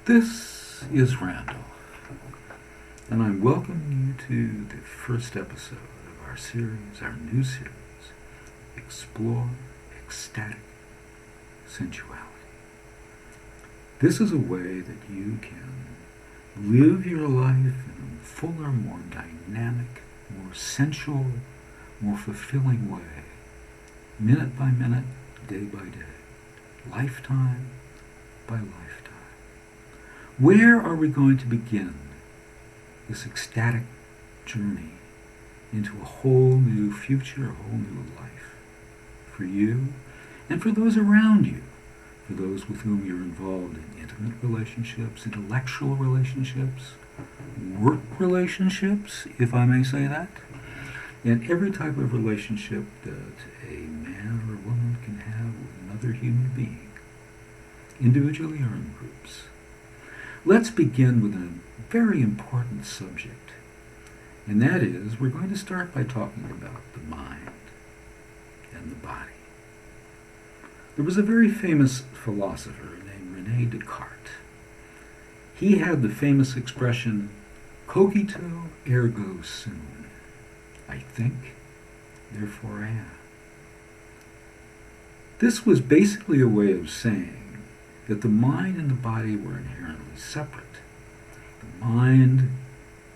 This is Randolph, and I'm welcoming you to the first episode of our series, our new series, Explore Ecstatic Sensuality. This is a way that you can live your life in a fuller, more dynamic, more sensual, more fulfilling way, minute by minute, day by day, lifetime by lifetime. Where are we going to begin this ecstatic journey into a whole new future, a whole new life for you and for those around you, for those with whom you're involved in intimate relationships, intellectual relationships, work relationships, if I may say that, and every type of relationship that a man or a woman can have with another human being, individually or in groups. Let's begin with a very important subject, and that is, we're going to start by talking about the mind and the body. There was a very famous philosopher named René Descartes. He had the famous expression, cogito ergo sum. I think, therefore I am. This was basically a way of saying that the mind and the body were inherently separate. The mind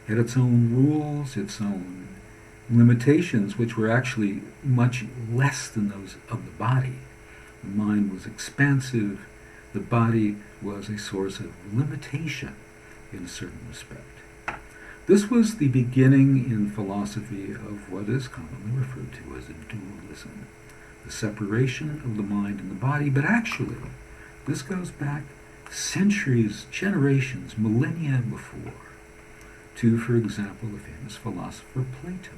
had its own rules, its own limitations, which were actually much less than those of the body. The mind was expansive. The body was a source of limitation in a certain respect. This was the beginning in philosophy of what is commonly referred to as a dualism, the separation of the mind and the body, but actually, this goes back centuries, generations, millennia before, to, for example, the famous philosopher Plato.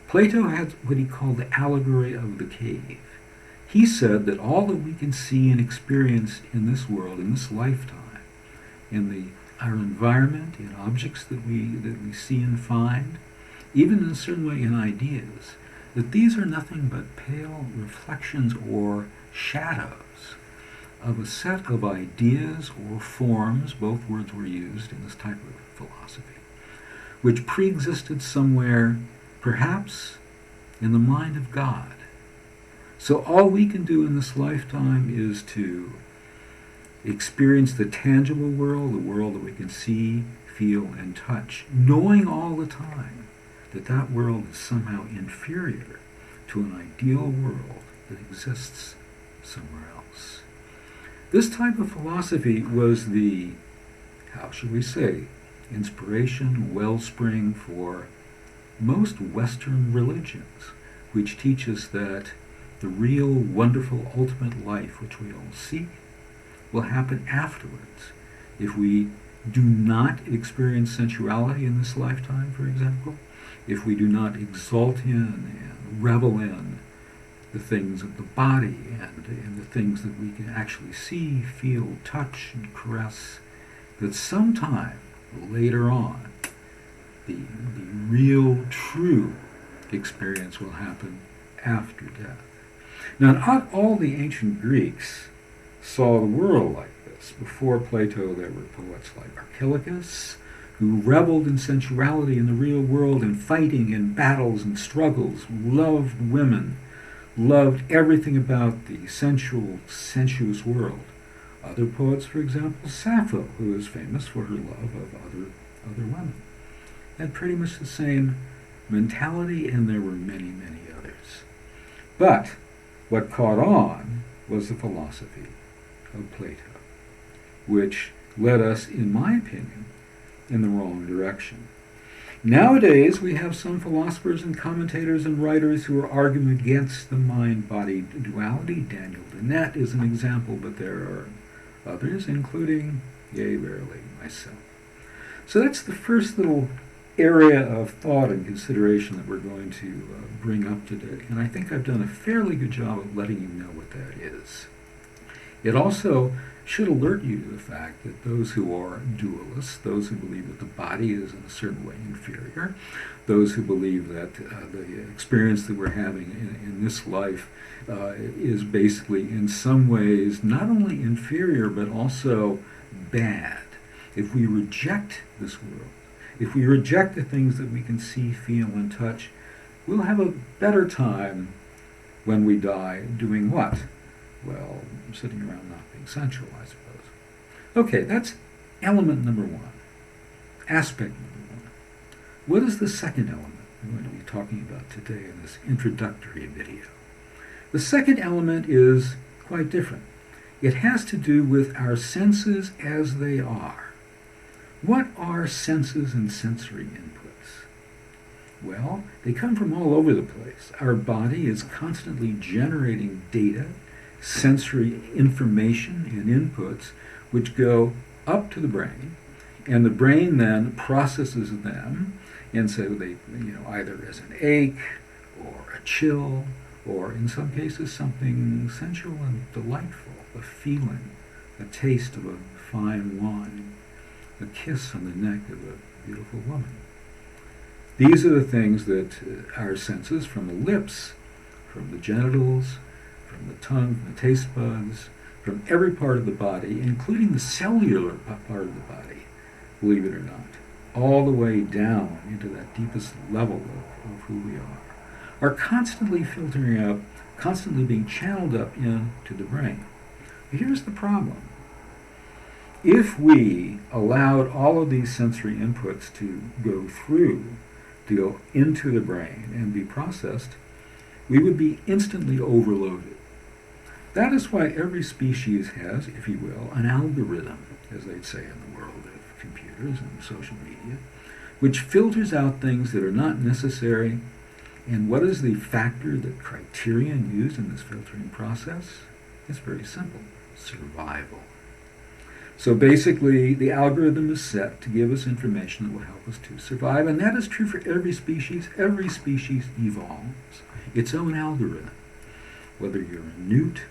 Plato had what he called the allegory of the cave. He said that all that we can see and experience in this world, in this lifetime, in our environment, in objects that we see and find, even in a certain way in ideas, that these are nothing but pale reflections or shadows of a set of ideas or forms, both words were used in this type of philosophy, which pre-existed somewhere, perhaps in the mind of God. So all we can do in this lifetime is to experience the tangible world, the world that we can see, feel, and touch, knowing all the time that that world is somehow inferior to an ideal world that exists somewhere else. This type of philosophy was the, how should we say, inspiration, wellspring for most Western religions, which teach us that the real, wonderful, ultimate life which we all seek will happen afterwards. If we do not experience sensuality in this lifetime, for example, if we do not exalt in and revel in the things of the body and the things that we can actually see, feel, touch, and caress, that sometime later on the real, true experience will happen after death. Now, not all the ancient Greeks saw the world like this. Before Plato, there were poets like Archilochus, who reveled in sensuality in the real world and fighting in battles and struggles, loved women, loved everything about the sensual, sensuous world. Other poets, for example, Sappho, who is famous for her love of other women, had pretty much the same mentality, and there were many, many others. But what caught on was the philosophy of Plato, which led us, in my opinion, in the wrong direction. Nowadays, we have some philosophers and commentators and writers who are arguing against the mind-body duality. Daniel Dennett is an example, but there are others, including, yea, verily, myself. So that's the first little area of thought and consideration that we're going to bring up today. And I think I've done a fairly good job of letting you know what that is. It also should alert you to the fact that those who are dualists, those who believe that the body is in a certain way inferior, those who believe that the experience that we're having in this life is basically in some ways not only inferior but also bad, if we reject this world, if we reject the things that we can see, feel, and touch, we'll have a better time when we die doing what? Well, sitting around not being sensual, I suppose. Okay, that's element number one, aspect number one. What is the second element we're going to be talking about today in this introductory video? The second element is quite different. It has to do with our senses as they are. What are senses and sensory inputs? Well, they come from all over the place. Our body is constantly generating data, sensory information and inputs, which go up to the brain, and the brain then processes them, and so they, either as an ache or a chill, or in some cases something sensual and delightful, a feeling, a taste of a fine wine, a kiss on the neck of a beautiful woman. These are the things that our senses, from the lips, from the genitals, from the tongue, from the taste buds, from every part of the body, including the cellular part of the body, believe it or not, all the way down into that deepest level of who we are constantly filtering up, constantly being channeled up into the brain. Here's the problem. If we allowed all of these sensory inputs to go through, to go into the brain and be processed, we would be instantly overloaded. That is why every species has, if you will, an algorithm, as they'd say in the world of computers and social media, which filters out things that are not necessary. And what is the factor, the criterion used in this filtering process? It's very simple: survival. So basically, the algorithm is set to give us information that will help us to survive, and that is true for every species. Every species evolves its own algorithm. Whether you're a newt,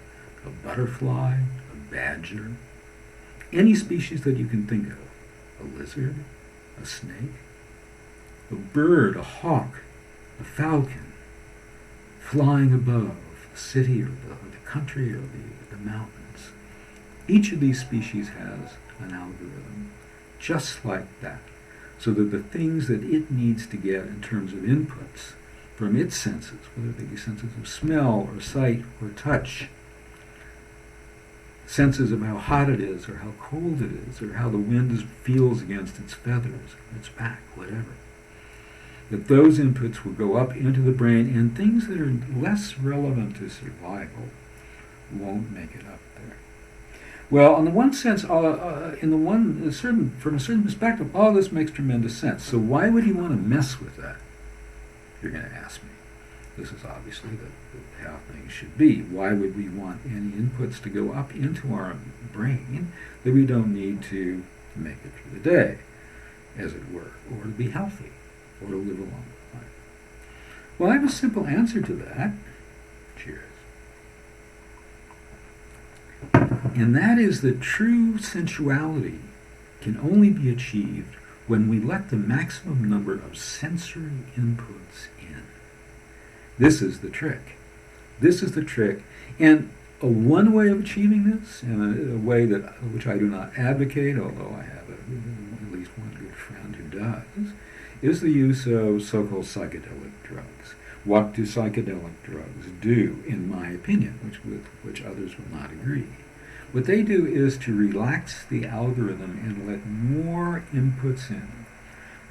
a butterfly, a badger, any species that you can think of, a lizard, a snake, a bird, a hawk, a falcon, flying above the city or the country or the mountains. Each of these species has an algorithm just like that, so that the things that it needs to get in terms of inputs from its senses, whether they be senses of smell or sight or touch, senses of how hot it is or how cold it is or how the wind feels against its feathers, its back, whatever, that those inputs will go up into the brain, and things that are less relevant to survival won't make it up there. Well, in the one sense, from a certain perspective, all this makes tremendous sense. So why would you want to mess with that? You're going to ask me. This is obviously how things should be. Why would we want any inputs to go up into our brain that we don't need to make it through the day, as it were, or to be healthy, or to live a long life? Well, I have a simple answer to that. Cheers. And that is that true sensuality can only be achieved when we let the maximum number of sensory inputs in. This is the trick. This is the trick. And one way of achieving this, and a way which I do not advocate, although I have at least one good friend who does, is the use of so-called psychedelic drugs. What do psychedelic drugs do, in my opinion, with which others will not agree? What they do is to relax the algorithm and let more inputs in,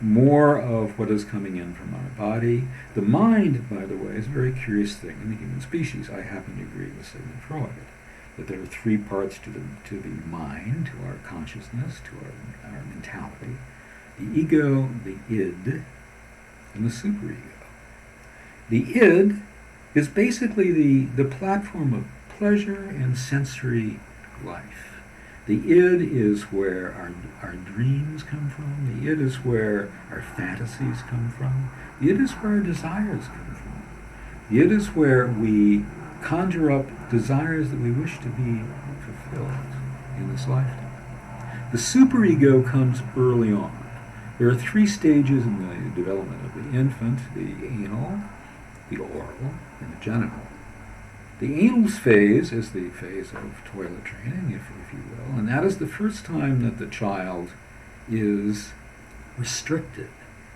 more of what is coming in from our body. The mind, by the way, is a very curious thing in the human species. I happen to agree with Sigmund Freud that there are three parts to the mind, to our consciousness, to our mentality: the ego, the id, and the superego. The id is basically the platform of pleasure and sensory life. The id is where our dreams come from. The id is where our fantasies come from. The id is where our desires come from. The id is where we conjure up desires that we wish to be fulfilled in this lifetime. The superego comes early on. There are three stages in the development of the infant: the anal, the oral, and the genital. The anal phase is the phase of toilet training, if you will, and that is the first time that the child is restricted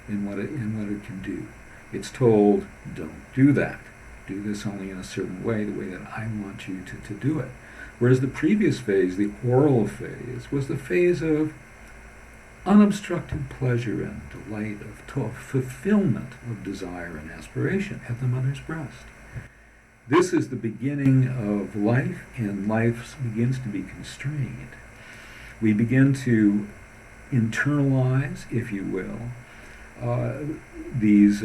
in what it can do. It's told, don't do that. Do this only in a certain way, the way that I want you to do it. Whereas the previous phase, the oral phase, was the phase of unobstructed pleasure and delight, of fulfillment of desire and aspiration at the mother's breast. This is the beginning of life, and life begins to be constrained. We begin to internalize, if you will, these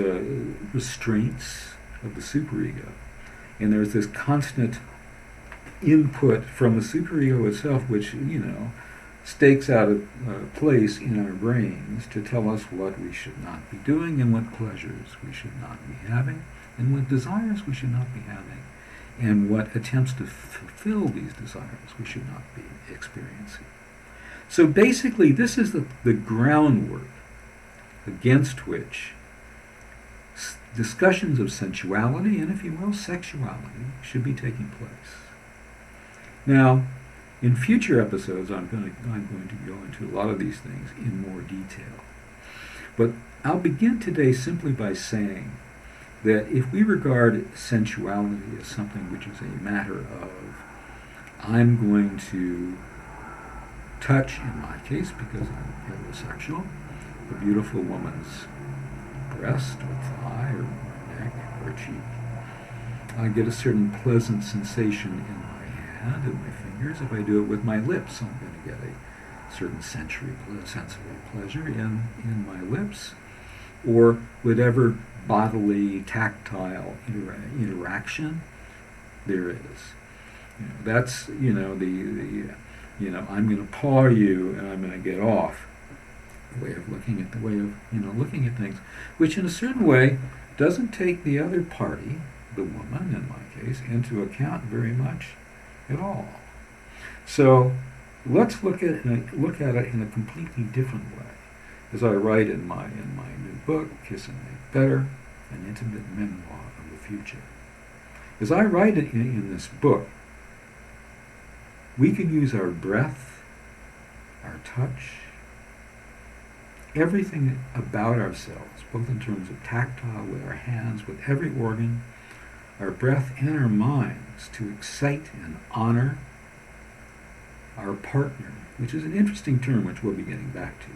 restraints of the superego. And there's this constant input from the superego itself, which, stakes out a place in our brains to tell us what we should not be doing and what pleasures we should not be having and what desires we should not be having and what attempts to fulfill these desires we should not be experiencing. So basically, this is the groundwork against which discussions of sensuality and, if you will, sexuality should be taking place. Now, in future episodes, I'm going to go into a lot of these things in more detail. But I'll begin today simply by saying that if we regard sensuality as something which is a matter of, I'm going to touch, in my case, because I'm heterosexual, a beautiful woman's breast or thigh or neck or cheek, I get a certain pleasant sensation in my hand and my fingers. If I do it with my lips, I'm going to get a certain sensory pleasure in my lips, or whatever bodily, tactile interaction there is. That's, I'm going to paw you and I'm going to get off. Way of looking at things, which in a certain way doesn't take the other party, the woman in my case, into account very much at all. So let's look at it in a completely different way. As I write in my new book, Kiss and Make Better, an intimate memoir of the future. As I write it in this book, we can use our breath, our touch, everything about ourselves, both in terms of tactile, with our hands, with every organ, our breath and our minds, to excite and honor our partner, which is an interesting term which we'll be getting back to,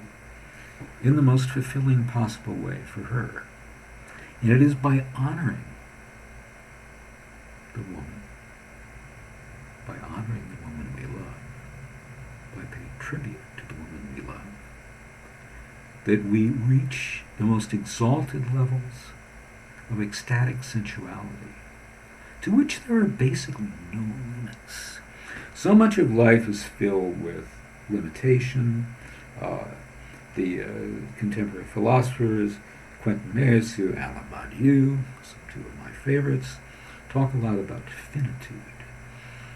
in the most fulfilling possible way for her. And it is by honoring the woman, by honoring the woman we love, by paying tribute to the woman we love, that we reach the most exalted levels of ecstatic sensuality, to which there are basically no limits. So much of life is filled with limitation. The contemporary philosophers, Quentin Meillassoux, Alain Badiou, two of my favorites, talk a lot about finitude,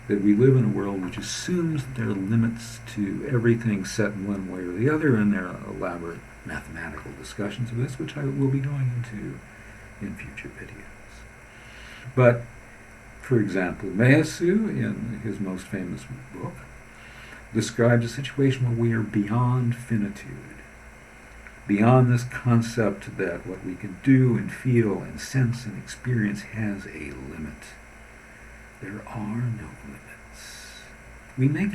that we live in a world which assumes that there are limits to everything set in one way or the other, and there are elaborate mathematical discussions of this, which I will be going into in future videos. But, for example, Meillassoux, in his most famous book, describes a situation where we are beyond finitude, beyond this concept that what we can do and feel and sense and experience has a limit. There are no limits. We make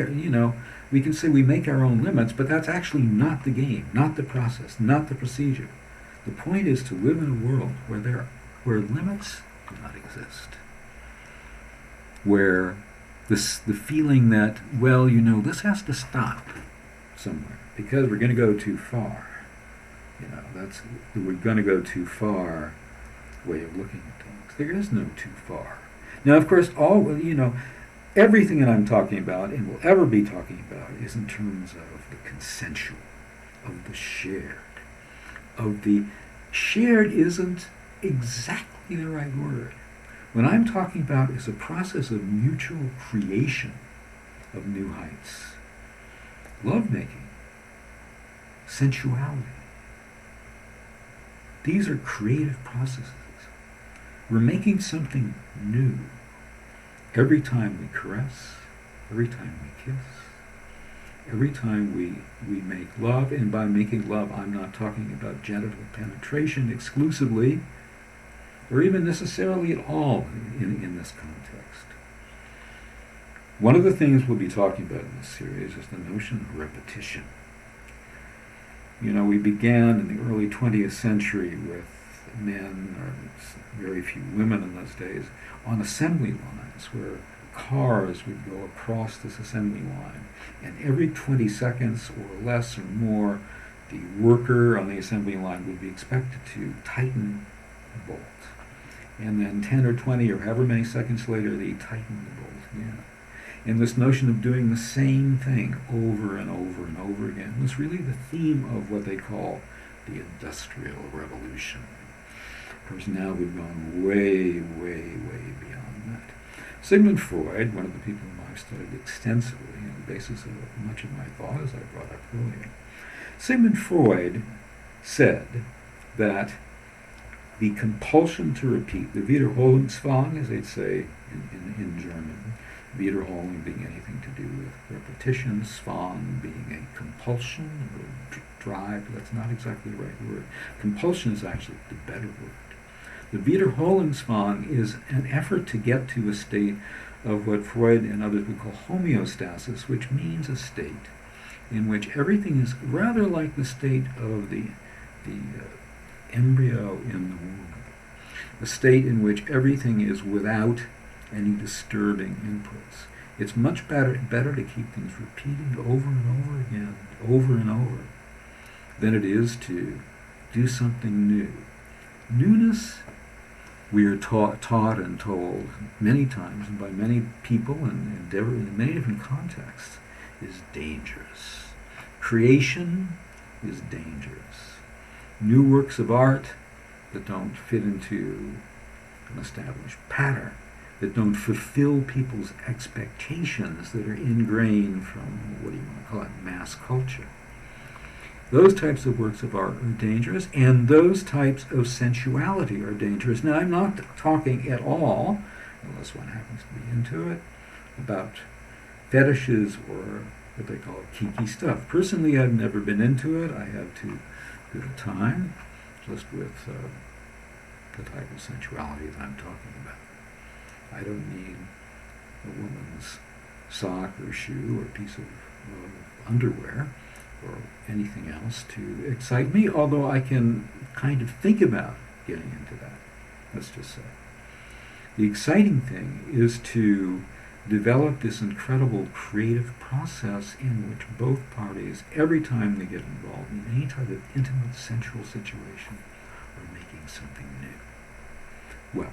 we can say we make our own limits, but that's actually not the game, not the process, not the procedure. The point is to live in a world where limits do not exist, where the feeling that, this has to stop somewhere because we're going to go too far. That's we're going to go too far way of looking at things. There is no too far. Now, of course, everything that I'm talking about and will ever be talking about is in terms of the consensual, of the shared. Of the shared isn't exactly the right word. What I'm talking about is a process of mutual creation of new heights. Lovemaking, sensuality. These are creative processes. We're making something new. every time we caress, every time we kiss, every time we make love, and by making love I'm not talking about genital penetration exclusively, or even necessarily at all in this context. One of the things we'll be talking about in this series is the notion of repetition. You know, we began in the early 20th century with men, or very few women in those days, on assembly lines where cars would go across this assembly line, and every 20 seconds or less or more, the worker on the assembly line would be expected to tighten the bolt. And then 10 or 20 or however many seconds later, they tighten the bolt again. And this notion of doing the same thing over and over and over again was really the theme of what they call the Industrial Revolution. Of course, now we've gone way, way, way beyond that. Sigmund Freud, one of the people whom I've studied extensively on the basis of much of my thought, as I brought up earlier, Sigmund Freud said that the compulsion to repeat, the Wiederholungszwang, as they'd say in German, Wiederholing being anything to do with repetition, Zwang being a compulsion or drive, that's not exactly the right word. Compulsion is actually the better word. The Wiederholungszwang is an effort to get to a state of what Freud and others would call homeostasis, which means a state in which everything is rather like the state of the embryo in the womb, a state in which everything is without any disturbing inputs. It's much better to keep things repeating over and over again, over and over, than it is to do something new. Newness, we are taught and told many times and by many people and in many different contexts, is dangerous. Creation is dangerous. New works of art that don't fit into an established pattern, that don't fulfill people's expectations, that are ingrained from, what do you want to call it, mass culture. Those types of works of art are dangerous, and those types of sensuality are dangerous. Now, I'm not talking at all, unless one happens to be into it, about fetishes or what they call kinky stuff. Personally, I've never been into it. I have too good a time just with the type of sensuality that I'm talking about. I don't need a woman's sock or shoe or piece of underwear or anything else to excite me, although I can kind of think about getting into that, let's just say. The exciting thing is to develop this incredible creative process in which both parties, every time they get involved in any type of intimate sensual situation, are making something new. Well,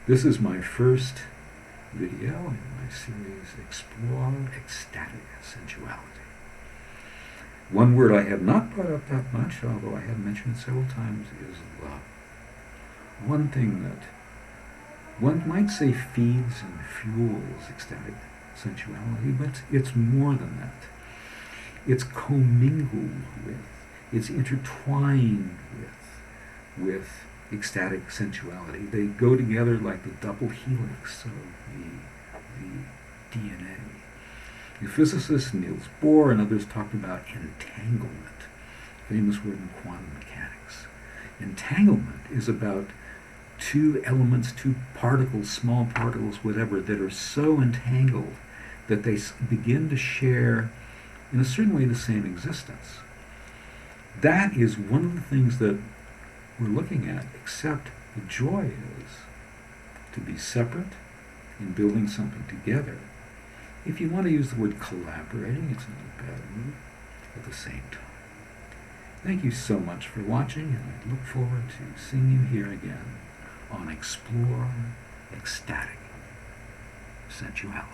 this is my first video in my series, Explore Ecstatic Sensuality. One word I have not brought up that much, although I have mentioned it several times, is love. One thing that one might say feeds and fuels ecstatic sensuality, but it's more than that. It's commingled with, it's intertwined with ecstatic sensuality. They go together like the double helix of the DNA. The physicist Niels Bohr and others talked about entanglement, famous word in quantum mechanics. Entanglement is about two elements, two particles, small particles, whatever, that are so entangled that they begin to share, in a certain way, the same existence. That is one of the things that we're looking at, except the joy is to be separate in building something together. If you want to use the word collaborating, it's not a bad word at the same time. Thank you so much for watching, and I look forward to seeing you here again on Explore Ecstatic Sensuality.